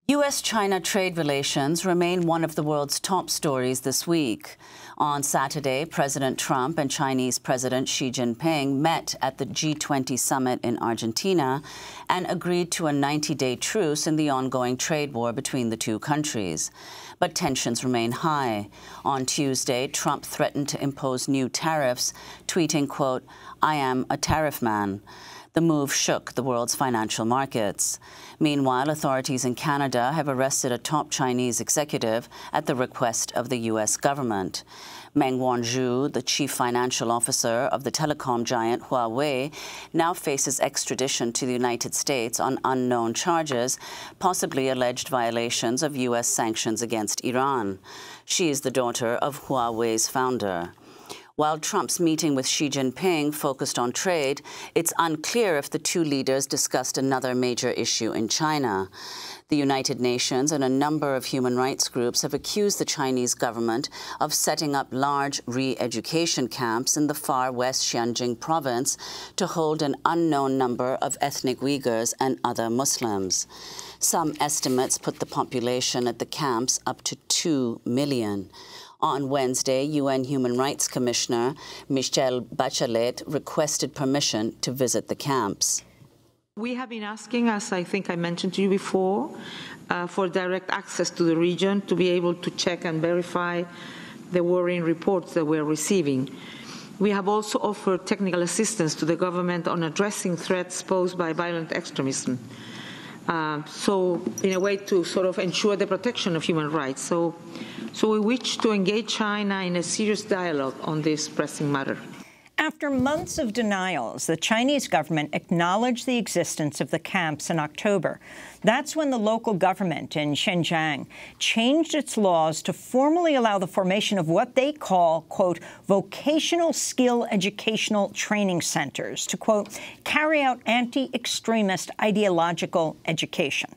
U.S.-China trade relations remain one of the world's top stories this week. On Saturday, President Trump and Chinese President Xi Jinping met at the G20 summit in Argentina and agreed to a 90-day truce in the ongoing trade war between the two countries. But tensions remain high. On Tuesday, Trump threatened to impose new tariffs, tweeting, quote, "I am a tariff man." The move shook the world's financial markets. Meanwhile, authorities in Canada have arrested a top Chinese executive at the request of the U.S. government. Meng Wanzhou, the chief financial officer of the telecom giant Huawei, now faces extradition to the United States on unknown charges, possibly alleged violations of U.S. sanctions against Iran. She is the daughter of Huawei's founder. While Trump's meeting with Xi Jinping focused on trade, it's unclear if the two leaders discussed another major issue in China. The United Nations and a number of human rights groups have accused the Chinese government of setting up large re-education camps in the far west Xinjiang province to hold an unknown number of ethnic Uyghurs and other Muslims. Some estimates put the population at the camps up to 2 million. On Wednesday, UN Human Rights Commissioner Michelle Bachelet requested permission to visit the camps. We have been asking, as I think I mentioned to you before, for direct access to the region to be able to check and verify the worrying reports that we're receiving. We have also offered technical assistance to the government on addressing threats posed by violent extremism. So in a way to sort of ensure the protection of human rights. So we wish to engage China in a serious dialogue on this pressing matter. After months of denials, the Chinese government acknowledged the existence of the camps in October. That's when the local government in Xinjiang changed its laws to formally allow the formation of what they call, quote, vocational skill educational training centers to, quote, carry out anti-extremist ideological education.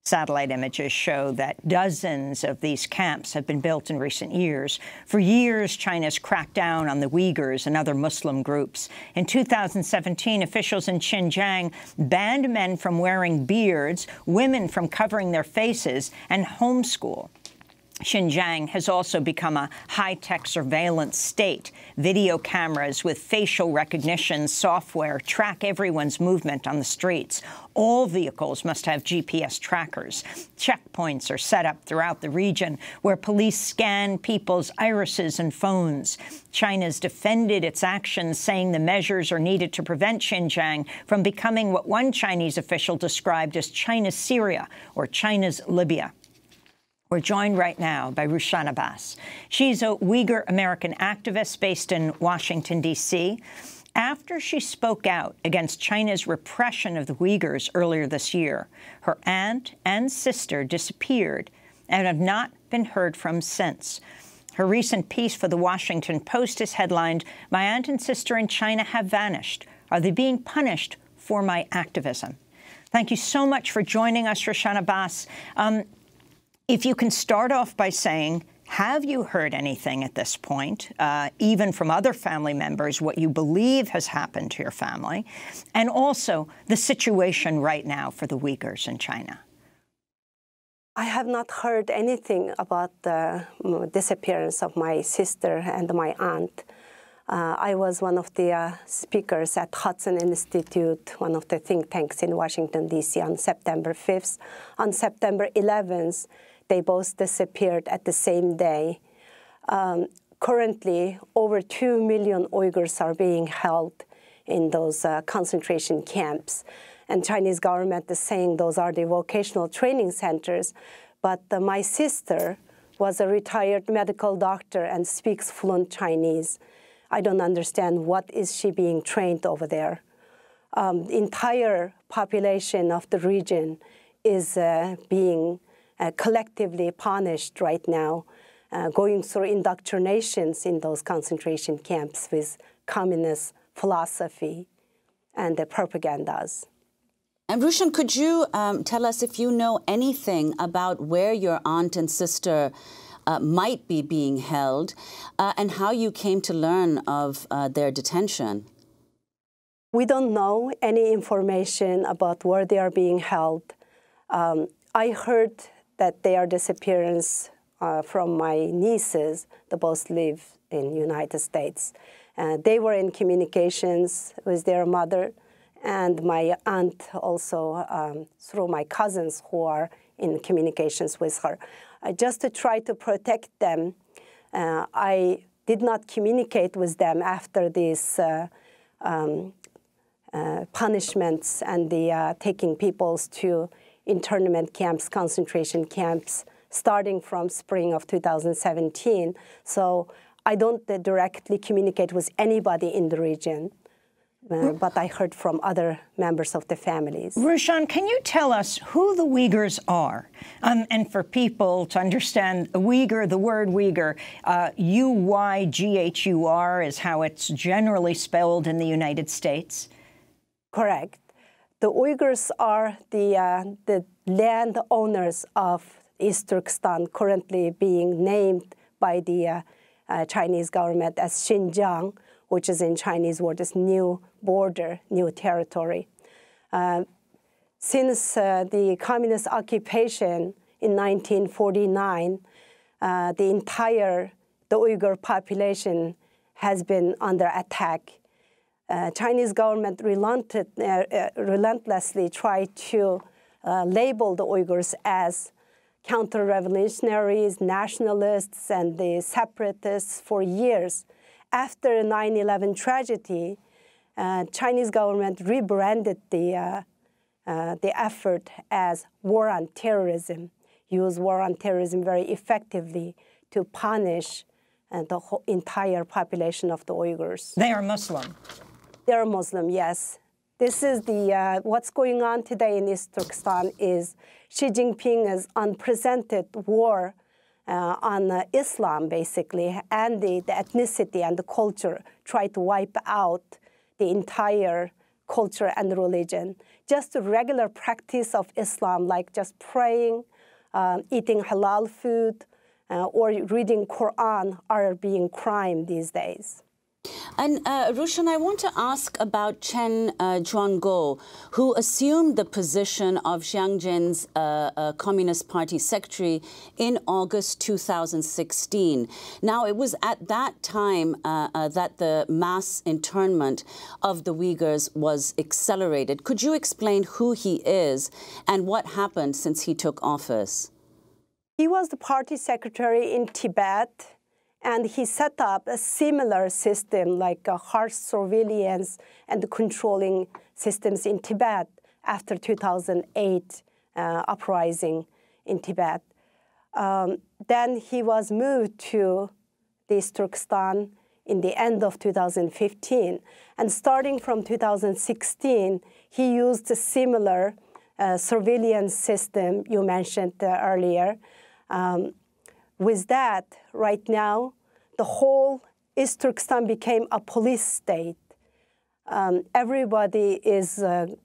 Satellite images show that dozens of these camps have been built in recent years. For years, China's cracked down on the Uyghurs and other Muslim groups. In 2017, officials in Xinjiang banned men from wearing beards, women from covering their faces, and homeschool. Xinjiang has also become a high-tech surveillance state. Video cameras with facial recognition software track everyone's movement on the streets. All vehicles must have GPS trackers. Checkpoints are set up throughout the region where police scan people's irises and phones. China's defended its actions, saying the measures are needed to prevent Xinjiang from becoming what one Chinese official described as China's Syria or China's Libya. We're joined right now by Rushan Abbas. She's a Uyghur-American activist based in Washington, D.C. After she spoke out against China's repression of the Uyghurs earlier this year, her aunt and sister disappeared and have not been heard from since. Her recent piece for The Washington Post is headlined, "My aunt and sister in China have vanished. Are they being punished for my activism?" Thank you so much for joining us, Rushan Abbas. If you can start off by saying, have you heard anything at this point, even from other family members, what you believe has happened to your family, and also the situation right now for the Uyghurs in China? I have not heard anything about the disappearance of my sister and my aunt. I was one of the speakers at Hudson Institute, one of the think tanks in Washington, D.C. on September 5th. On September 11th, they both disappeared at the same day. Currently, over 2 million Uyghurs are being held in those concentration camps. And Chinese government is saying those are the vocational training centers. But my sister was a retired medical doctor and speaks fluent Chinese. I don't understand what is she being trained over there. The entire population of the region is being collectively punished right now, going through indoctrinations in those concentration camps with communist philosophy and the propagandas. And Rushan, could you tell us if you know anything about where your aunt and sister might be being held and how you came to learn of their detention? We don't know any information about where they are being held. I heard that their disappearance from my nieces. They both live in the United States. They were in communications with their mother, and my aunt also through my cousins who are in communications with her. Just to try to protect them, I did not communicate with them after these punishments and the taking people to internment camps, concentration camps, starting from spring of 2017. So I don't directly communicate with anybody in the region, but I heard from other members of the families. Rushan, can you tell us who the Uyghurs are? And for people to understand, Uyghur, the word Uyghur, U-Y-G-H-U-R is how it's generally spelled in the United States? Correct. The Uyghurs are the landowners of East Turkestan, currently being named by the Chinese government as Xinjiang, which is in Chinese word is new border, new territory. Since the communist occupation in 1949, the Uyghur population has been under attack. Chinese government relentlessly tried to label the Uyghurs as counter-revolutionaries, nationalists, and the separatists for years. After 9/11 tragedy, Chinese government rebranded the effort as war on terrorism, use war on terrorism very effectively to punish the whole entire population of the Uyghurs. They are Muslim. They are Muslim, yes. This is what's going on today in East Turkestan is Xi Jinping's unprecedented war on Islam, basically, and the ethnicity and the culture, try to wipe out the entire culture and religion. Just the regular practice of Islam, like just praying, eating halal food, or reading Quran are being crime these days. And Rushan, I want to ask about Chen Zhuangguo, who assumed the position of Jiang Jin's Communist Party secretary in August 2016. Now, it was at that time that the mass internment of the Uyghurs was accelerated. Could you explain who he is and what happened since he took office? He was the party secretary in Tibet, and he set up a similar system like harsh surveillance and controlling systems in Tibet after 2008 uprising in Tibet. Then he was moved to East Turkestan in the end of 2015. And starting from 2016, he used a similar surveillance system you mentioned earlier. With that, right now, the whole East Turkestan became a police state. Everybody is the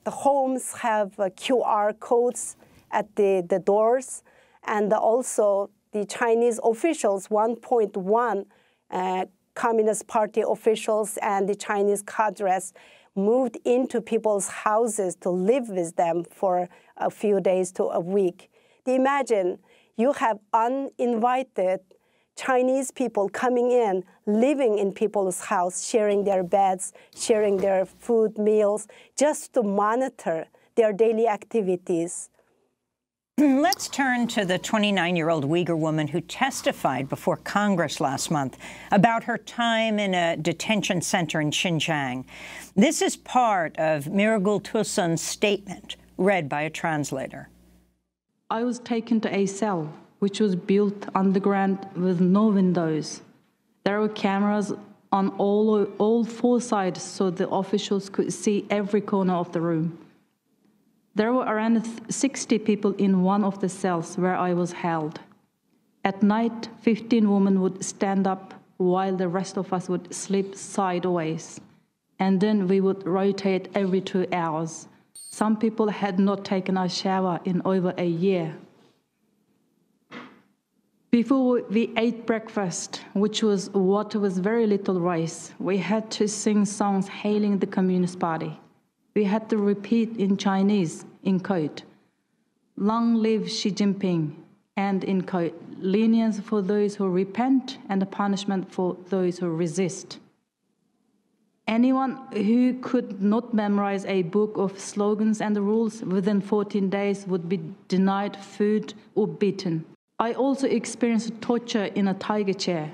homes have QR codes at the doors, and also the Chinese officials, 1.1 Communist Party officials and the Chinese cadres moved into people's houses to live with them for a few days to a week. Imagine you have uninvited Chinese people coming in, living in people's house, sharing their beds, sharing their food, meals, just to monitor their daily activities. Let's turn to the 29-year-old Uyghur woman who testified before Congress last month about her time in a detention center in Xinjiang. This is part of Mirgul Tusun's statement, read by a translator. I was taken to a cell, which was built underground with no windows. There were cameras on all four sides so the officials could see every corner of the room. There were around 60 people in one of the cells where I was held. At night, 15 women would stand up while the rest of us would sleep sideways. And then we would rotate every 2 hours. Some people had not taken a shower in over a year. Before we ate breakfast, which was what was very little rice, we had to sing songs hailing the Communist Party. We had to repeat in Chinese, in code, long live Xi Jinping, and in quote, lenience for those who repent and punishment for those who resist. Anyone who could not memorize a book of slogans and rules within 14 days would be denied food or beaten. I also experienced torture in a tiger chair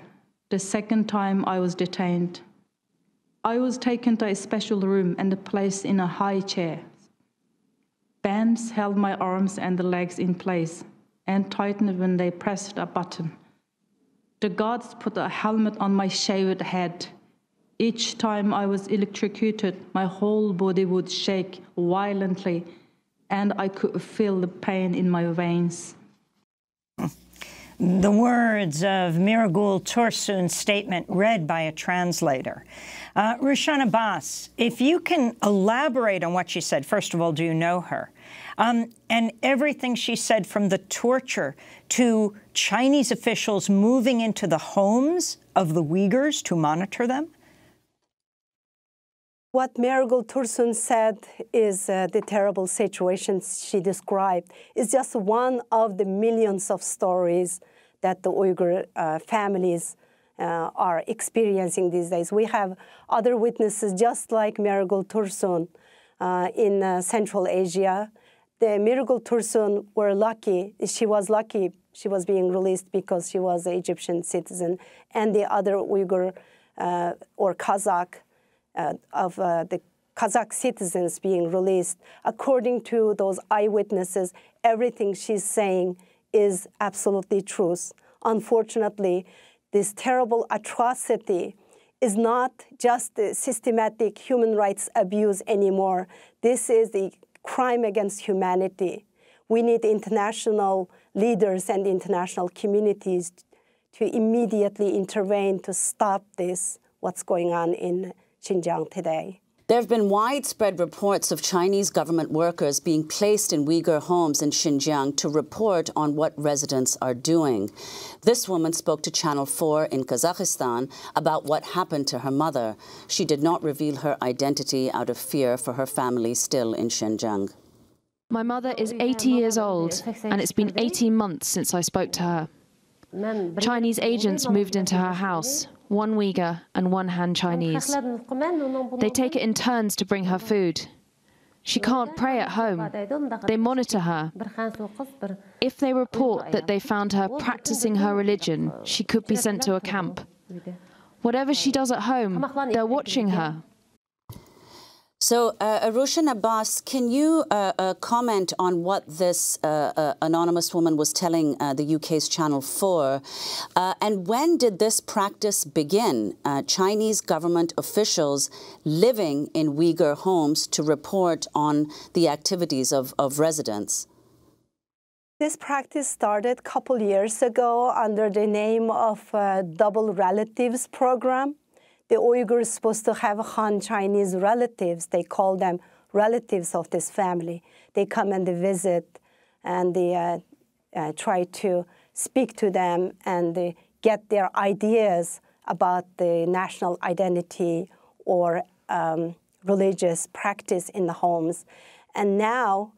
the second time I was detained. I was taken to a special room and placed in a high chair. Bands held my arms and legs in place and tightened when they pressed a button. The guards put a helmet on my shaved head. Each time I was electrocuted, my whole body would shake violently, and I could feel the pain in my veins. The words of Miragul Tursun's statement read by a translator. Rushan Abbas, if you can elaborate on what she said, first of all, do you know her? And everything she said, from the torture to Chinese officials moving into the homes of the Uyghurs to monitor them? What Miragul Tursun said is the terrible situation she described is just one of the millions of stories that the Uyghur families are experiencing these days. We have other witnesses just like Miragul Tursun in Central Asia. The Miragul Tursun were lucky. She was lucky she was being released because she was an Egyptian citizen, and the other Uyghur or Kazakh of the Kazakh citizens being released. According to those eyewitnesses, everything she's saying is absolutely true. Unfortunately, this terrible atrocity is not just the systematic human rights abuse anymore. This is the crime against humanity. We need international leaders and international communities to immediately intervene to stop this, what's going on in Xinjiang today. There have been widespread reports of Chinese government workers being placed in Uyghur homes in Xinjiang to report on what residents are doing. This woman spoke to Channel 4 in Kazakhstan about what happened to her mother. She did not reveal her identity out of fear for her family still in Xinjiang. My mother is 80 years old, and it's been 18 months since I spoke to her. Chinese agents moved into her house, one Uyghur and one Han Chinese. They take it in turns to bring her food. She can't pray at home. They monitor her. If they report that they found her practicing her religion, she could be sent to a camp. Whatever she does at home, they're watching her. So, Rushan Abbas, can you comment on what this anonymous woman was telling the UK's Channel 4? And when did this practice begin? Chinese government officials living in Uyghur homes to report on the activities of residents? This practice started a couple years ago under the name of Double Relatives Program. The Uyghurs are supposed to have Han Chinese relatives. They call them relatives of this family. They come and they visit, and they try to speak to them and they get their ideas about the national identity or religious practice in the homes. And now,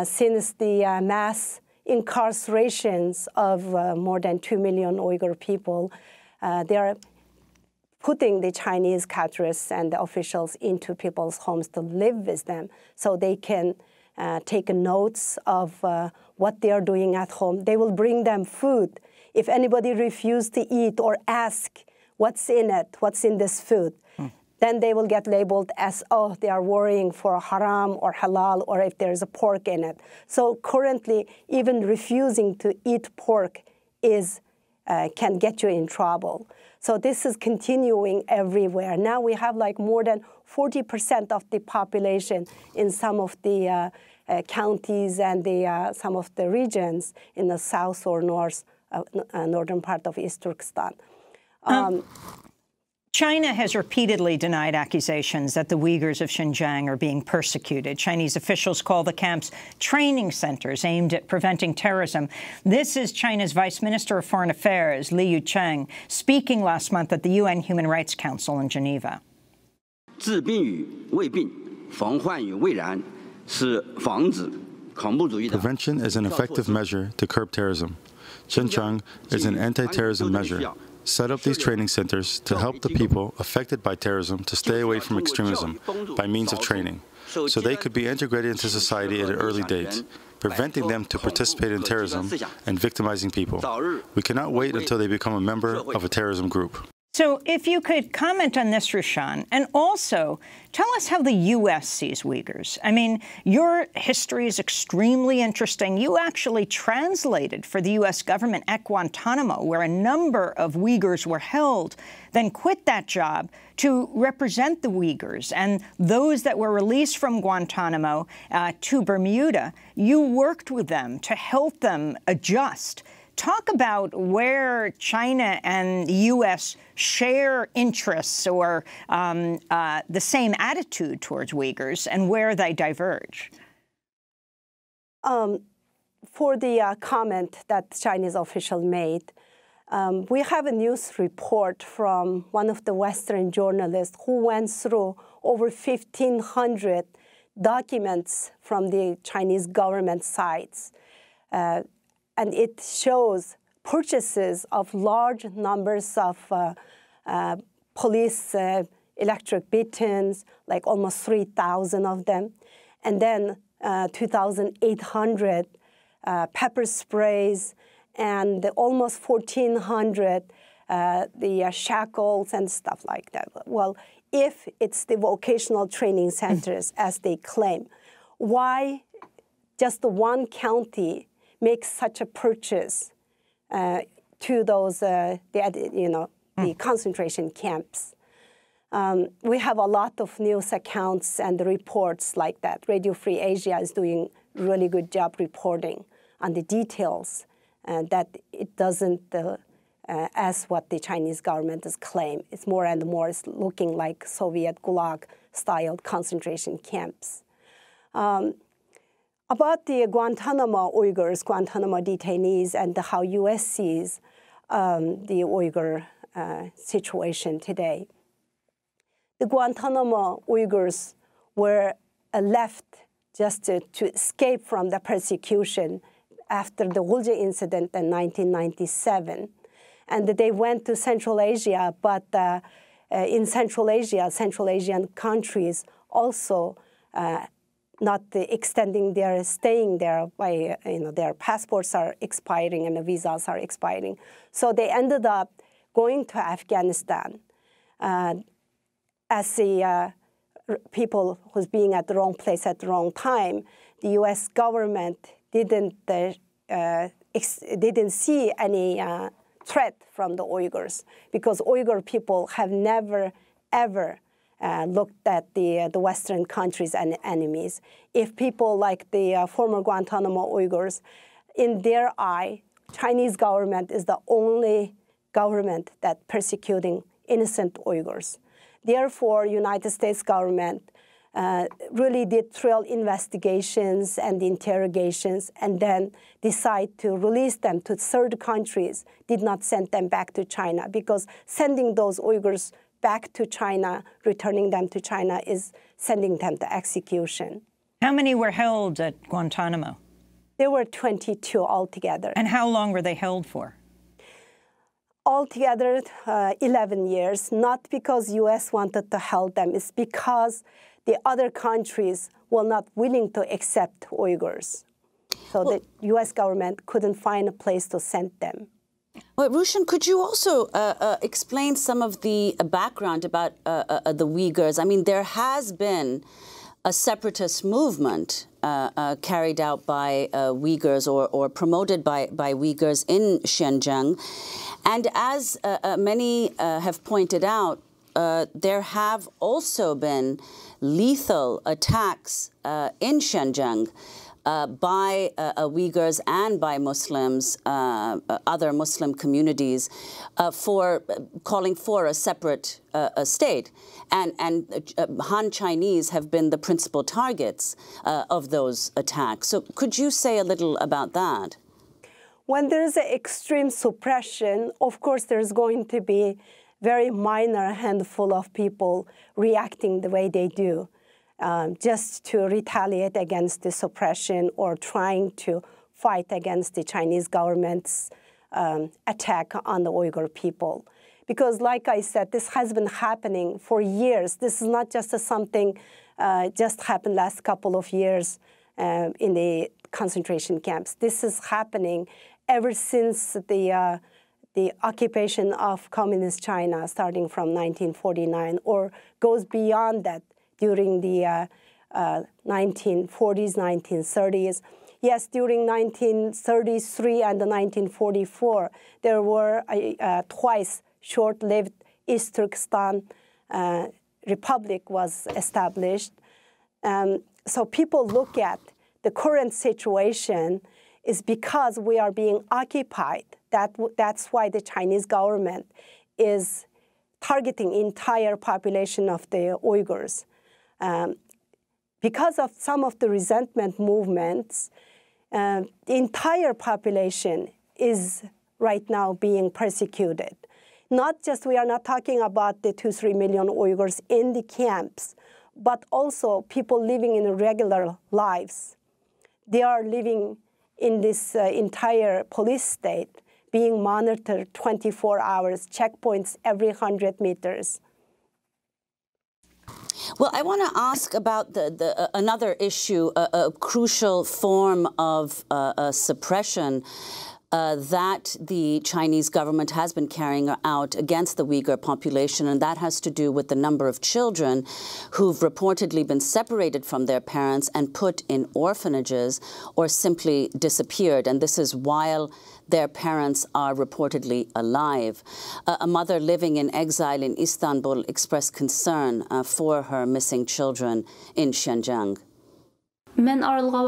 since the mass incarcerations of more than 2 million Uyghur people, they are putting the Chinese cadres and the officials into people's homes to live with them so they can take notes of what they are doing at home. They will bring them food. If anybody refuses to eat or ask what's in it, what's in this food, then they will get labeled as, oh, they are worrying for haram or halal, or if there's a pork in it. So currently, even refusing to eat pork can get you in trouble. So this is continuing everywhere. Now we have like more than 40% of the population in some of the counties and some of the regions in the south or northern part of East Turkestan. China has repeatedly denied accusations that the Uyghurs of Xinjiang are being persecuted. Chinese officials call the camps training centers aimed at preventing terrorism. This is China's Vice Minister of Foreign Affairs, Li Yucheng, speaking last month at the UN Human Rights Council in Geneva. 治病与未病，防患于未然，是防止 Prevention is an effective measure to curb terrorism. Xinjiang is an anti-terrorism measure. Set up these training centers to help the people affected by terrorism to stay away from extremism by means of training, so they could be integrated into society at an early date, preventing them to participate in terrorism and victimizing people. We cannot wait until they become a member of a terrorism group. So if you could comment on this, Rushan, and also tell us how the U.S. sees Uyghurs. I mean, your history is extremely interesting. You actually translated for the U.S. government at Guantanamo, where a number of Uyghurs were held, then quit that job to represent the Uyghurs. And those that were released from Guantanamo to Bermuda, you worked with them to help them adjust. Talk about where China and the U.S. share interests or the same attitude towards Uyghurs and where they diverge. For the comment that Chinese official made, we have a news report from one of the Western journalists who went through over 1,500 documents from the Chinese government sites. And it shows purchases of large numbers of police electric batons, like almost 3,000 of them, and then 2,800 pepper sprays, and almost 1,400 the shackles and stuff like that. Well, if it's the vocational training centers, as they claim, why just the one county make such a purchase to those, the concentration camps? We have a lot of news accounts and reports like that. Radio Free Asia is doing a really good job reporting on the details, that it doesn't, as what the Chinese government has claimed. It's more and more it's looking like Soviet Gulag-style concentration camps. About the Guantanamo Uyghurs, Guantanamo detainees, and how U.S. sees the Uyghur situation today. The Guantanamo Uyghurs were left just to escape from the persecution after the Wulje incident in 1997. And they went to Central Asia, but in Central Asia, Central Asian countries also not extending their staying there by, their passports are expiring and the visas are expiring. So they ended up going to Afghanistan as the people who's being at the wrong place at the wrong time. The U.S. government didn't see any threat from the Uyghurs, because Uyghur people have never, ever looked at the Western countries and enemies. If people like the former Guantanamo Uyghurs, in their eye, Chinese government is the only government that persecuting innocent Uyghurs. Therefore, United States government really did thorough investigations and interrogations, and then decide to release them to third countries, did not send them back to China, because sending those Uyghurs back to China, returning them to China, is sending them to execution. How many were held at Guantanamo? There were 22 altogether. And how long were they held for? Altogether, 11 years, not because U.S. wanted to hold them, it's because the other countries were not willing to accept Uyghurs. So the U.S. government couldn't find a place to send them. Well, Rushan, could you also explain some of the background about the Uyghurs? I mean, there has been a separatist movement carried out by Uyghurs or promoted by Uyghurs in Xinjiang. And as many have pointed out, there have also been lethal attacks in Xinjiang by Uyghurs and by Muslims, other Muslim communities, for calling for a separate state. And Han Chinese have been the principal targets of those attacks. So could you say a little about that? When there's an extreme suppression, of course, there's going to be very minor handful of people reacting the way they do. just to retaliate against the suppression or trying to fight against the Chinese government's attack on the Uyghur people. Because like I said, this has been happening for years. This is not just something just happened last couple of years in the concentration camps. This is happening ever since the occupation of communist China starting from 1949, or goes beyond that during the 1940s, 1930s. Yes, during 1933 and 1944, there were twice short-lived East Turkestan Republic was established. So people look at the current situation is because we are being occupied. That's why the Chinese government is targeting entire population of the Uyghurs. Because of some of the resentment movements, the entire population is right now being persecuted. Not just, we are not talking about the 2-3 million Uyghurs in the camps, but also people living in regular lives. They are living in this entire police state, being monitored 24 hours, checkpoints every 100 meters. Well, I want to ask about another issue, a crucial form of suppression that the Chinese government has been carrying out against the Uyghur population, and that has to do with the number of children who've reportedly been separated from their parents and put in orphanages or simply disappeared. And this is while their parents are reportedly alive. A mother living in exile in Istanbul expressed concern for her missing children in Xinjiang. When I left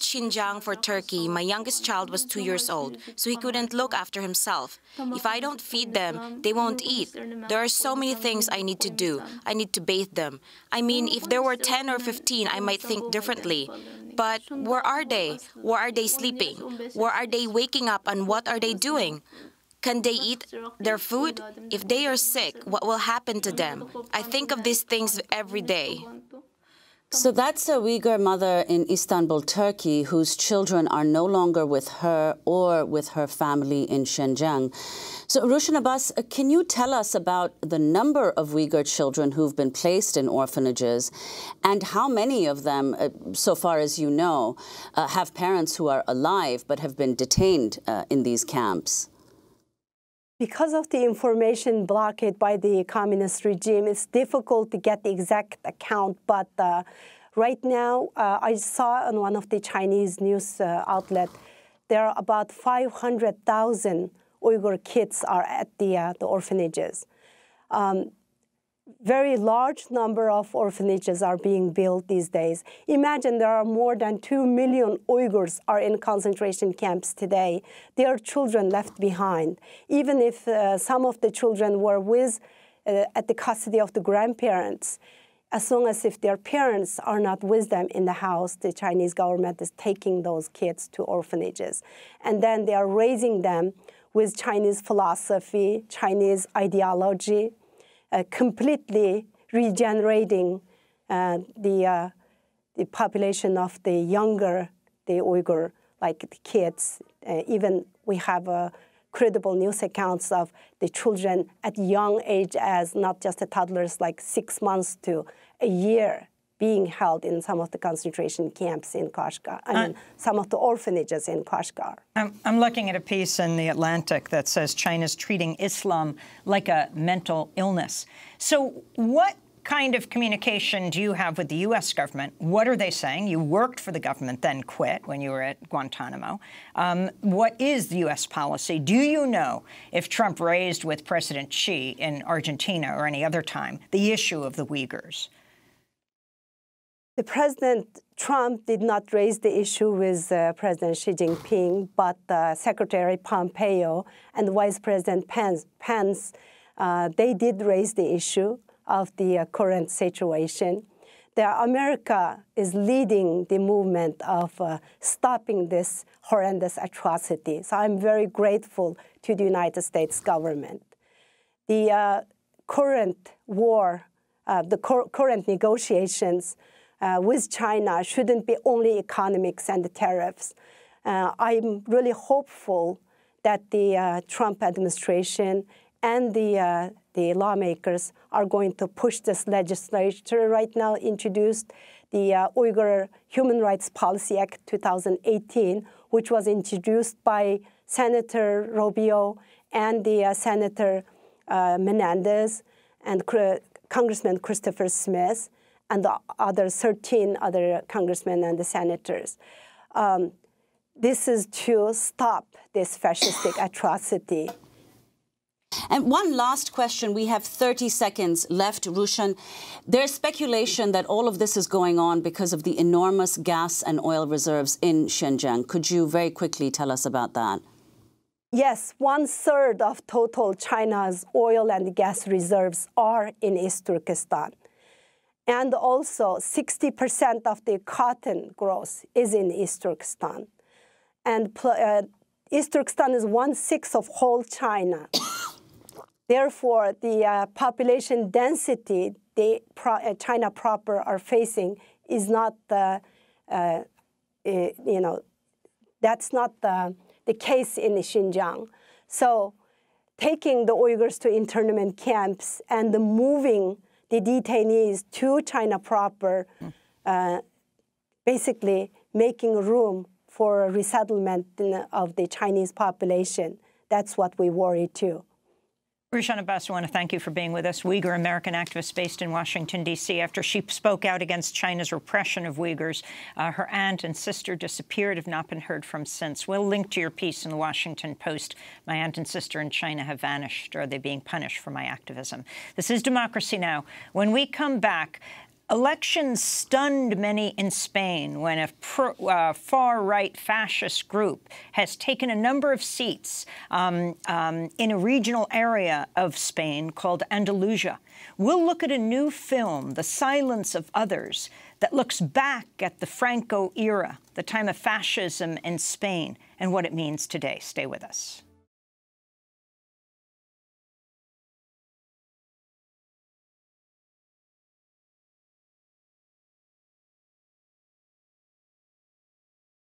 Xinjiang for Turkey, my youngest child was 2 years old, so he couldn't look after himself. If I don't feed them, they won't eat. There are so many things I need to do. I need to bathe them. I mean, if there were 10 or 15, I might think differently. But where are they? Where are they sleeping? Where are they waking up, and what are they doing? Can they eat their food? If they are sick, what will happen to them? I think of these things every day. So that's a Uyghur mother in Istanbul, Turkey, whose children are no longer with her or with her family in Xinjiang. So, Rushan Abbas, can you tell us about the number of Uyghur children who've been placed in orphanages, and how many of them, so far as you know, have parents who are alive but have been detained in these camps? Because of the information blockade by the communist regime, it's difficult to get the exact account. But right now, I saw on one of the Chinese news outlets, there are about 500,000 Uyghur kids are at the orphanages. Very large number of orphanages are being built these days. Imagine there are more than 2 million Uyghurs are in concentration camps today. There are children left behind. Even if some of the children were at the custody of the grandparents, as long as if their parents are not with them in the house, the Chinese government is taking those kids to orphanages. And then they are raising them with Chinese philosophy, Chinese ideology, completely regenerating the population of the younger, the Uyghur, like the kids. Even we have credible news accounts of the children at young age, as not just the toddlers, like 6 months to a year, being held in some of the concentration camps in Kashgar, I mean, some of the orphanages in Kashgar. I'm looking at a piece in The Atlantic that says China's treating Islam like a mental illness. So what kind of communication do you have with the U.S. government? What are they saying? You worked for the government, then quit when you were at Guantanamo. What is the U.S. policy? Do you know if Trump raised with President Xi in Argentina or any other time the issue of the Uyghurs? The President Trump did not raise the issue with President Xi Jinping, but Secretary Pompeo and Vice President Pence, they did raise the issue of the current situation. America is leading the movement of stopping this horrendous atrocity. So I'm very grateful to the United States government. The current war current negotiations with China shouldn't be only economics and the tariffs. I'm really hopeful that the Trump administration and the lawmakers are going to push this legislature right now introduced the Uyghur Human Rights Policy Act 2018, which was introduced by Senator Rubio and the Senator Menendez and Congressman Christopher Smith and the other 13 other congressmen and the senators. This is to stop this fascistic atrocity. And one last question. We have 30 seconds left, Rushan. There's speculation that all of this is going on because of the enormous gas and oil reserves in Xinjiang. Could you very quickly tell us about that? Yes, 1/3 of total China's oil and gas reserves are in East Turkestan. And also 60% of the cotton growth is in East Turkestan. And East Turkestan is 1/6 of whole China. Therefore, the population density China proper are facing is not that's not the case in Xinjiang. So taking the Uyghurs to internment camps and moving the detainees to China proper, basically making room for resettlement of the Chinese population. That's what we worry too. Rushan Abbas, I want to thank you for being with us. Uyghur-American activist based in Washington, D.C. After she spoke out against China's repression of Uyghurs, her aunt and sister disappeared, have not been heard from since. We'll link to your piece in the Washington Post. My aunt and sister in China have vanished. Are they being punished for my activism? This is Democracy Now! When we come back, elections stunned many in Spain when a far-right fascist group has taken a number of seats in a regional area of Spain called Andalusia. We'll look at a new film, The Silence of Others, that looks back at the Franco era, the time of fascism in Spain, and what it means today. Stay with us.